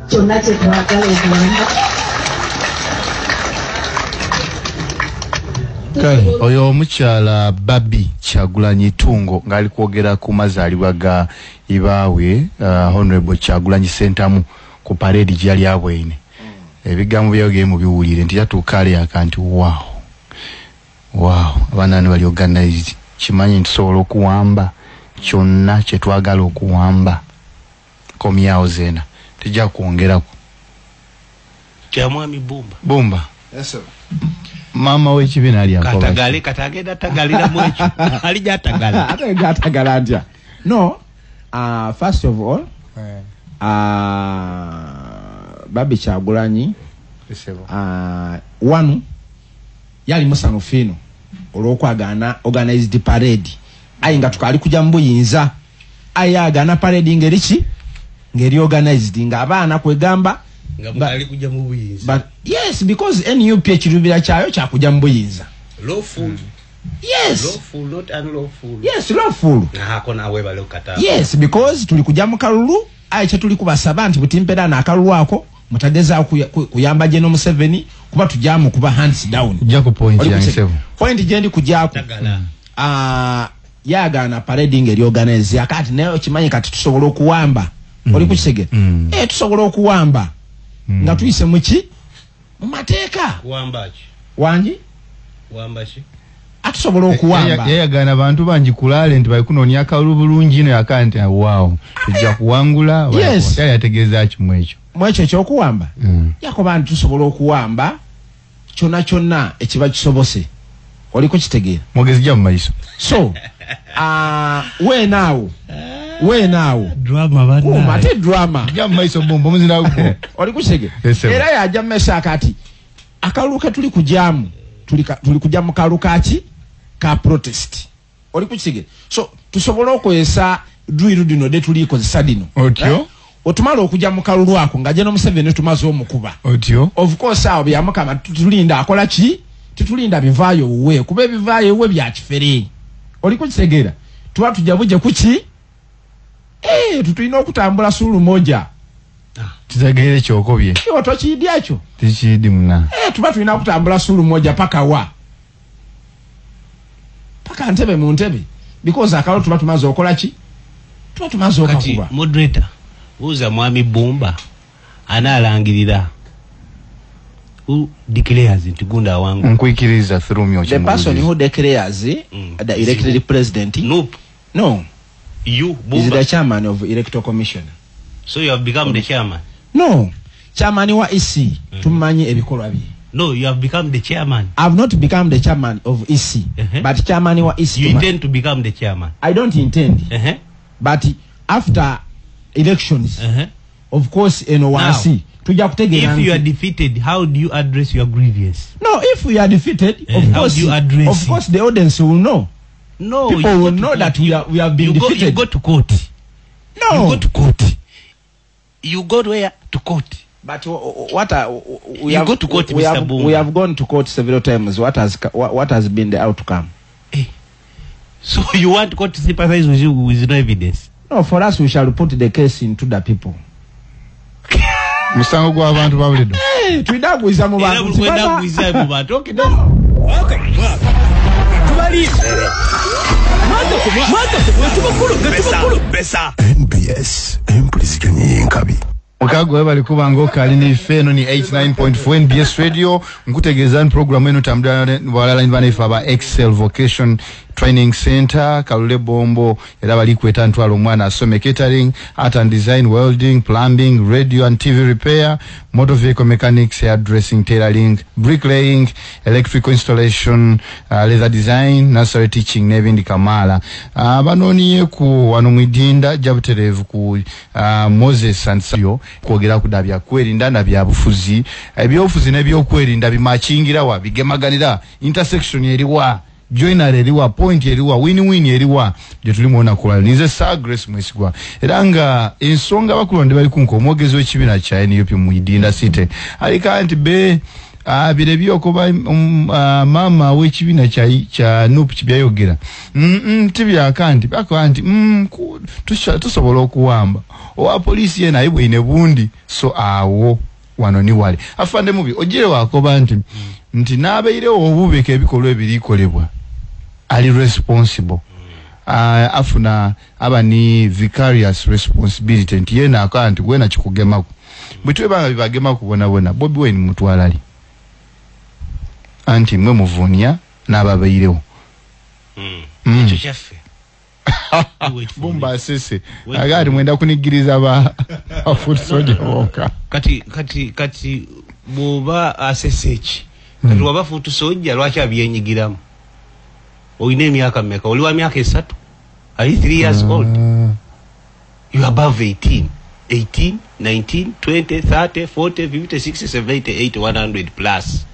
kyonna kye twagala okuwamba. Kale oyo omukyala Babi Kyagulanyi Tungo ngali kwogera ku mazaalibwa ga ibaawe Honorable Kyagulanyi Sentamu ku parade gyali abwene. Ebigambo byayoge mu biwulire nti yatuukale akanti wow abanani bali organized kimanyi nsobola okuwamba kyonna kye twagala okuwamba komyawo zena tujja kwongerako kya mwami Bumba. Yes sir. Mama w'ekibiina ali akola katagenda tagalira mwecho alija tagala atagala ndya. No, first of all Babi Kyagulanyi wanu yali musanufino olwokwagana organized parade ayinga tukali kuja mbuyinza ayagana parade ngeri organized nga abaana kwegamba nga mukali kuja mu buyinza. But yes, because NUP ekirubira kyayo kyakuja mu buyinza. Lawful. Yes. Lawful, not unlawful. Yes, lawful. Hako na wewe bale ukata. Yes, because tulikuja mu kalulu ayicha tulikubasaba nti butimpera na kalulu ako mutageza kuyamba General Museveni kuba tujamu kuba hands down. Jako point ya nsevu. Point jendi kujako. Yagana parade ngeri organize yakati nayo kimanyi kati tusobola okuwamba. Oli kuchege. Tusobola okuwamba. Nga tuyise muki mu mateeka kuwambachi wangi kuwambachi atusobola okuwamba yagana abantu bangi kulale nti balikunonya akalulu bulungi ino yakanti wow tujja kuwangula yes. Yali ategeeza kimwe ekyo ekyokuwamba yako bantu tusobola okuwamba kyonna ekiba kisobose oliko kitegeera mwogezi jja mu maiso so we now drama bana mate drama jja mu maiso bombo muzina uko oli kuchege era yajja mmesa kati akaluka tuli kujamu tuli kujamu kalukaki ka protest oli kuchege so tusobola okwesa dwiru dino de tuliko zisadino otyo otumala okuja mu kalulu ako nga General Museveni tumaze omukuba otyo of course awo byamukama tutulinda akola ki tutulinda bivaayo uwe kuba bivaayo uwe bya kifere oli kuchegera tuwa tujabuje kuki tutulina okutambula sulu moja tuzagere kyokobye kiwa tokiidya kyo tikidi muna tuba tulina okutambula sulu moja paka ntebe mu ntebe because akalo tuba tumaze okola ki tuba tumaze okakuba moderator uza mwami Bumba analangirira who declares nti Gunda wangu nkwikiriza through myo the person who declares the elected president no you Bumba is the chairman of electoral commission. So you have become the chairman? No, chairman wa EC tumanyi ebikolwa bye. No, you have become the chairman. I have not become the chairman of EC, but chairman wa EC. You intend to become the chairman? I don't intend. But after elections, of course, NOC. If you are defeated, how do you address your grievance? No, if we are defeated, of course the audience will know. No, people will know that we have been defeated. You go to court. No. You go to court. You go where? To court. But what we go to court, Mr. Bumba. We have gone to court several times. What has been the outcome? So you want court to sympathize with you with no evidence? No, for us we shall put the case into the people. Musango gwa abantu babulido. Twidagwiza mu bantu. Twidagwiza mu bantu. Okay. NBS empuliziganya enkabi Mukago bali kubanga okali ni feno ni 89.4 NBS radio nkutegeeza ni program eno tambula walala ni bana aba Excel Vocation Training Center Kalule Bombo era bali kweta ntwalo mwana asome catering, art and design, welding, plumbing, radio and TV repair, motor vehicle mechanics, hairdressing, tailoring, bricklaying, electrical installation, leather design, nursery teaching nebindi kamala. Banoni ku wano mwidinda jabuterevu ku Moses Sansio kwogera kudabya kwerinda na bya bufuzi ebyofuzi nebyo kwerinda bimachingira wa bigemaganira intersection eriwa joiner eriwa point eriwa win-win eriwa je tulimuona kula nize Sir Grace Mwesigwa eranga ensonga bakulonde bali kunko omwogezi w'ekibiina kya NUP mu Idinda City alika anti be bire byokuba mama w'ekibiina kya NUP kibyayogera tibyaka nti tusobola okuwamba owa poliisi ye naye bwine bundi so awo wano ni wale afande mubi ojire wakoba nti n'abeirewo obubeka ebikolwa ebirikolebwa ali responsible afuna abani vicarious responsibility nti yena akanti gwena kikugemaku bwitwe banga bibagemaku bona Bobi Wine mutwalali anti mwe muvunia n'ababeirewo ekyo kyaffe bumba sese agati mwenda kunigiriza ba foot soldier woka kati boba asesechi kati waba foot soldier lwaki abyenyigiramu oyine emyaka mmeka oli wa myaka 3 are you 3 years old you above 18 19 20 30 40 50 60 70 80 100 plus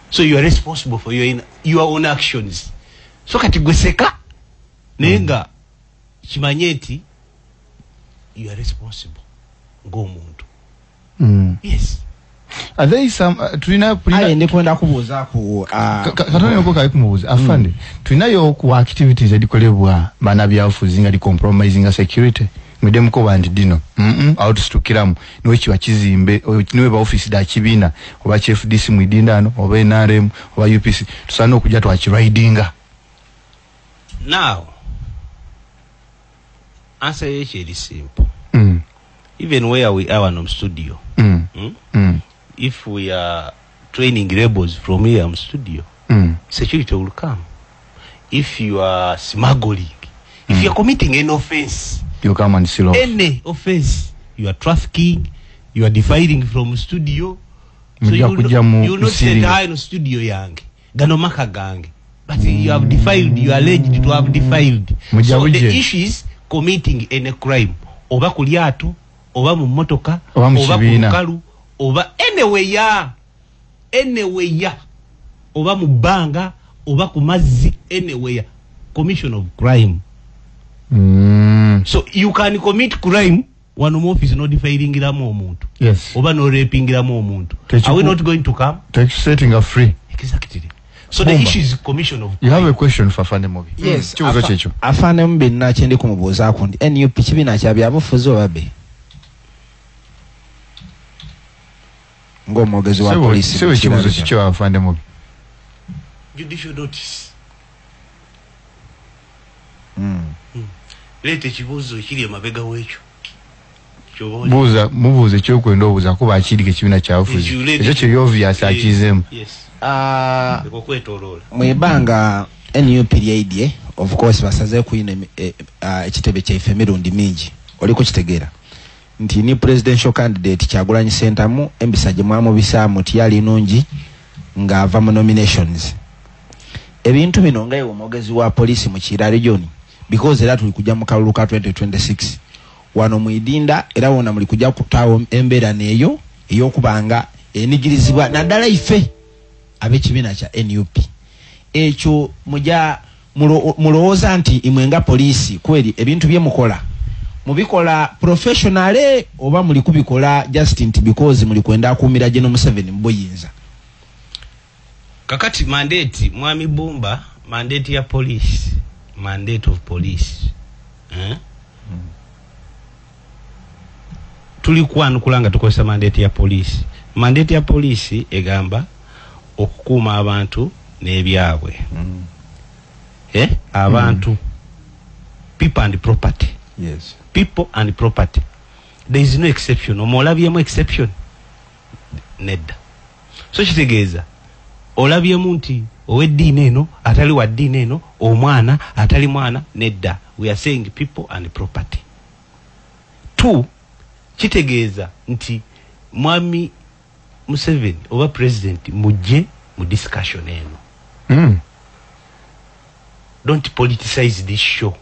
so you are responsible for your own actions so kati gweseka nenga chimanyeti you are responsible ng'omuntu yes are there some tulina ndi kwenda kubuuza ku katone yoko kai kumubuuza afande tulinayo ku activities edikolebwa bana byafuzi nga di compromising security mwidemu ko bandi dino outstukiramu niwe kiba kizimbe niwe ba office da kibina oba chief DC mwidindano oba NRM oba UPC tusana okujja twakiridinga now answer is simple even where we are in studio if we are training rebels from here in studio security will come if you are smuggling if you are committing an offense you come and seal off any offense you are trafficking you are defiling from studio so you not set high in studio yange gano maka gange but you have defiled you are alleged to have defiled so the issue is committing any crime oba kulyato oba mu motoka oba kukalu oba anywhere oba mu banga oba ku mazzi anywhere commission of crime so you can commit crime one more office no defiling iramu omuntu yes oba no raping iramu omuntu are we not going to come setting a free exactly so the issue is commission of crime. You have a question for Afande Mubi? Yes Afande Mubi na kyendi kumubuuza akundi NUP kibina kya byabufuzi obabe ng'omwogezi wa polisi sewe kibuzo kikyo Afande Mubi judicial notice lete kibuzo kiri amabega wekyo buuza mubuuze kyokwenda obuuza kuba akirike kibina kyabufuzi ekyo kiri obvious akizemu mwebanga NUP lyaidye of course basaze kuyina ekitebe kyaife emirundi mingi oliko kitegeera nti ni presidential candidate Kyagulanyi Ssentamu embisajje mwamu bisaamu tiyali nungi nga ava mu nominations ebintu bino nga omwogezi wa polisi mu Kira region because era tuli kujja mu kalulu ka 2026 wano mwidinda era wona muli kujja kutawo embeera neyo eyokubanga enigirizibwa naddala ife ab'ekibiina kya NUP ekyo muja mulowooza nti imwenga polisi kweli ebintu bye mukola mubikola professionally oba muli kubikola just nti because muli kwenda kuumira General Museveni mbuyinza kakati mandate mwami Bumba mandate ya police mandate of police tulikuwa kulanga tukozesa mandate ya police egamba okukuuma abantu n'ebyabwe abantu people and property yes people and property there is no exception omolabyemu exception nedda so kitegeeza olabyemu nti ow'eddiini eno atali wa ddiini eno omwana atali mwana nedda we are saying people and property 2 kitegeeza nti mwami Museveni oba president mujje mu discussion eno don't politicize this show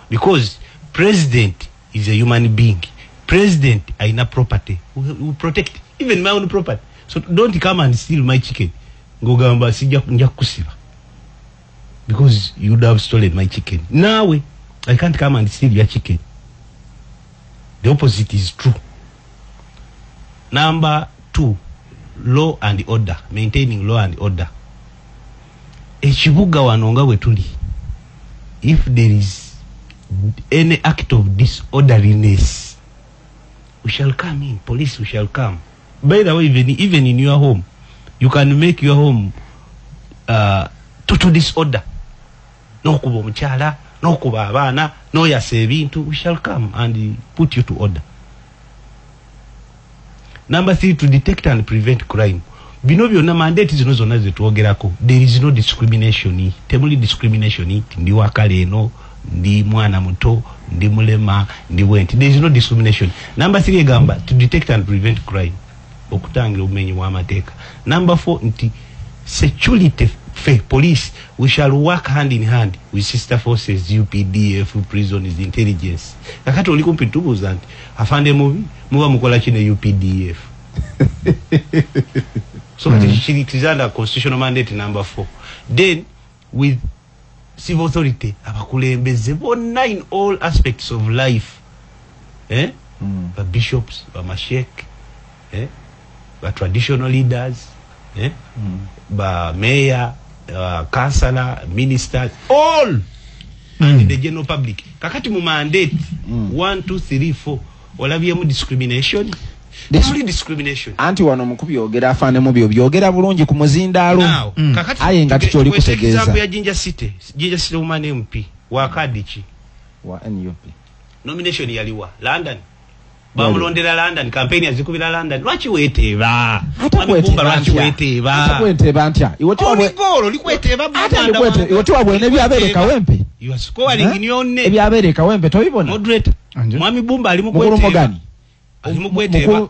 because president is a human being president aina property we protect even my own property so don't come and steal my chicken ngogamba sija kusiba because you would have stolen my chicken nawe I can't come and steal your chicken the opposite is true number 2 law and order, maintaining law and order. Ekibuga wano nga wetuli, if there is any act of disorderliness, we shall come in, police we shall come. By the way, even in your home, you can make your home total disorder. No kuba mchala, no kuba abana, no yase ebintu, we shall come and put you to order. Number 3, to detect and prevent crime. Bino byonna mandate zino zonna zetwogerako. There is no discrimination. Temuli discrimination. Ndi wakale eno, ndi mwana muto, ndi mulema, ndi wenti. There is no discrimination. Number 3 egamba, to detect and prevent crime. Okutangira umenyi wa amateeka. Number 4, nti security police, we shall work hand in hand with sister forces, UPDF, prisons, intelligence. Kakati oli kumpi tubuza nti afande muba mukola kine UPDF. So it is under constitutional mandate number 4. Then with civil authority, abakulembeze bonna in all aspects of life. The bishops, the mashek, the traditional leaders, the mayor, councillor, ministers, all, and the general public. Kakati mu mandate 1, 2, 3, 4. Olabyemu discrimination. Only discrimination. Anti wano mukubi yogera afane mu byogera bulungi ku muzindaalo. Kakati aye nga tukyoli kutegeeza. Example ya Jinja City woman MP wa Kadichi wa NUP. Nomination yaliwa London. Bamulondera London, campaign yazikubira London. Lwaki weeteba? Bumba lwaki weeteba? Atakweteba ntya? Iwoti wabwe golo likweteba bumba. Iwoti wabwe ne byabere kawempe. You are scoring in your name. Byabere kawempe toyibona. Moderate. Mwami Bumba ali mukweteba.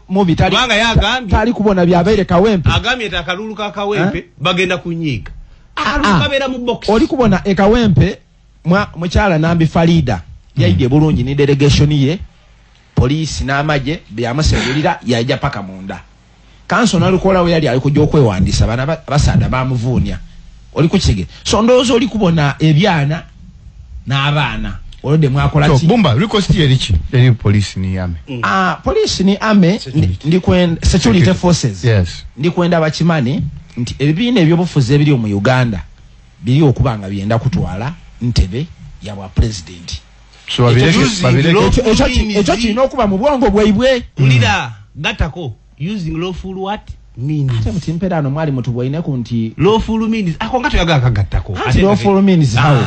Mubi tali Mwanga ya agambi tali kubona byabere kawempe. Agambi etakalulu ka kawempe bagenda kunyiga. Akalulu kabera mu box. Oli kubona ekawempe mukyala Nambi Farida yaide bulungi ni delegation ye. Police n'amaje byamusebulira yaja paka munda. Kanso nalukola we yali alikujja okwewandisa bana basada bamuvunya. Oli kukige. So ndozo oli kubona ebyana n'abaana. Olode mwakola so, Bumba, request here richi. Any police ni ame. Police ni ame ndi kwenda security forces. Yes. Ndi kwenda bakimani nti ebibiina ebyobufuzi ebiri mu Uganda biri okubanga byenda kutwala ntebe ya wa president. So echo kirina okuba mu bwongo bwaibwe. Ulira gatako using lawful what means. Ate mutimperano mwali mutubwaineko nti lawful means ako ngato yaga kagatako. Ate lawful means how?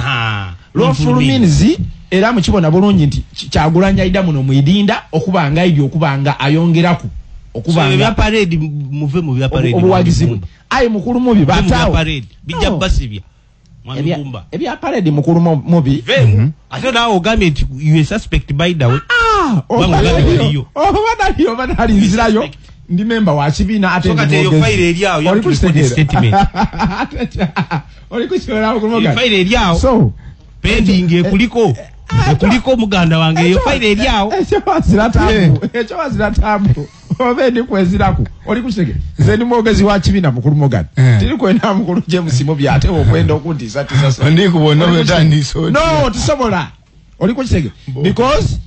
Lawful means era mukibona bulungi nti Kyagulanyi aida muno mwidinda okubanga ibyo okubanga ayongeraku okubanga bya parade muve mu bya parade obuwagizi ayi mukulu mubi batawo parade bijja basibya Mwami Bumba ebya parade mukulu mubi ate nawo government you a suspect by the way obadaliyo nzirayo ndi member wa kibiina ate ndi yo file eliao ya statement oli kuchora okumoga file eliao so pending kuliko muganda wange yo file eliao echo wazira tabu obendi kweziraku oli kuchege zeni mwogezi wa kibiina mukulu mogani tiri kwenda mukulu James Mubi ate okwenda okundisa tisasa ndi kubona wetandiso no tusobola oli kuchege because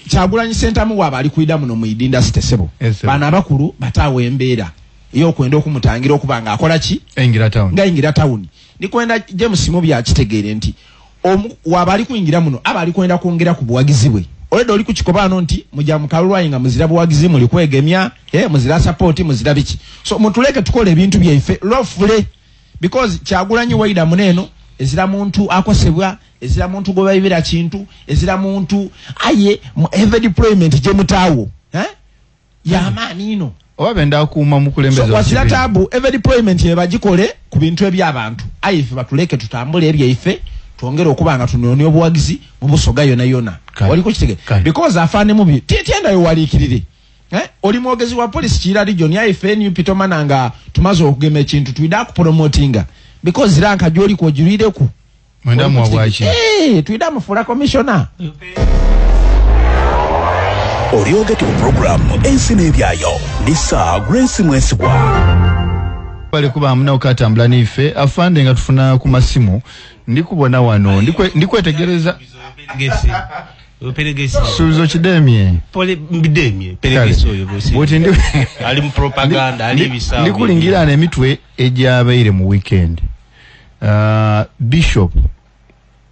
Kyagulanyi sentamu waba ali kuida muno muidinda sitesebo bana bakulu batawe embeera iyo kwenda okumutangira okubanga akola ki ingira town ni kwenda James Mubi akitegeere nti waba ali kuingira muno aba ali kwenda kuongera ku buwagizi bwe oledo oli kukikobano nti mujja mukalulwayi nga muzira buwagizi muli kwegemya muzira support muzira biki so mutuleke tukole ebintu byaife lawfully because Kyagulanyi waida muneno ezira muntu akosebwa ezira muntu go bayibira kintu ezira muntu aye heavy deployment je mutawo ya amani ino obenda kuuma mukulembeza so wasira tabu heavy deployment ye bagikole ku bintu ebyabantu aye ife batuleke tutambule ebyaife tuongere okubanga tunoni obuwagizi mu busoga yona wali ko kitege because afane mubi tienda yo walikirire oli mwogezi wa police kira region ya FNU pitomananga tumazo okugema kintu tuida ku promotinga because ranka joli ko jiride ku mwenda mwabwachi tuida mufura commissioner Orioge tu program ensine byayo Lisa Grace Mwesigwa pale kuba amuna okatambula nife afande nga tufuna ku masimu ndikubona wano ndikwetegereza Peregesi. Suzo chidemye. Pole mbidemye. Peregesi oyo bosi. Boti ndi. Ali mu propaganda, ali bisawo. Ndikulingira na emitwe ejabaire mu weekend. Bishop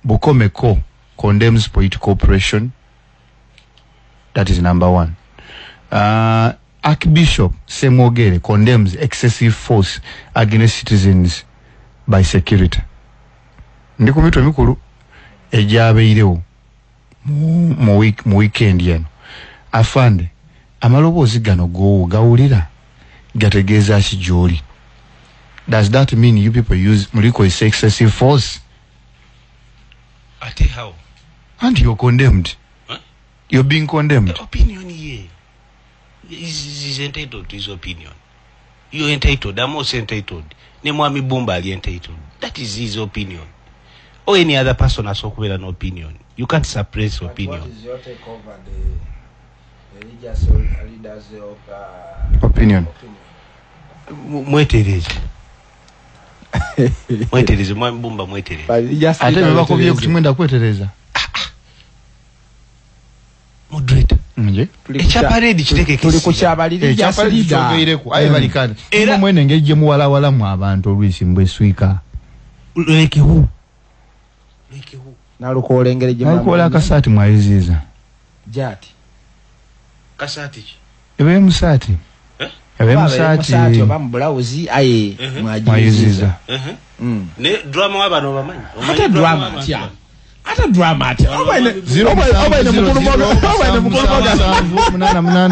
Bukomeko condemns political oppression. That is number one. Archbishop Semogere condemns excessive force against citizens by security. Ndiko mitwe mikulu ejabeirewo mu weekend yeno. Afande amaloboozi gano go gawulira gategeeza kijoli. Does that mean you people use muliko is excessive force? Ate how? And you're condemned. Huh? You're being condemned. The opinion here is entitled to his opinion. You're entitled. I'm also entitled. Nemwami Bumba ali entitled. That is his opinion. Or any other person has an opinion. You can't suppress opinion. What is your take over the religious leaders of Opinion. Mwetereze. Mwetereze, mwami Bumba mwetereze. Ate bakobye kutimwenda kwetereza. Moderator. Nje. Echaparedi kiteke kisi. Tuli kuchabaliri just leader. Aye balikana. Era mwene ngeje muwala wala mu abantu olwisi mbweswika. Leke hu. Nalukola engere gye Nalukola kasati mwayiziza. Jati. Kasati ki? Ebe musati. Ebe musati. Musati oba mbulawuzi aye mwayiziza. Ne drama wabano bamanyi. Hata drama atya. Hata drama atya. Oba ne 0 mukulu moga.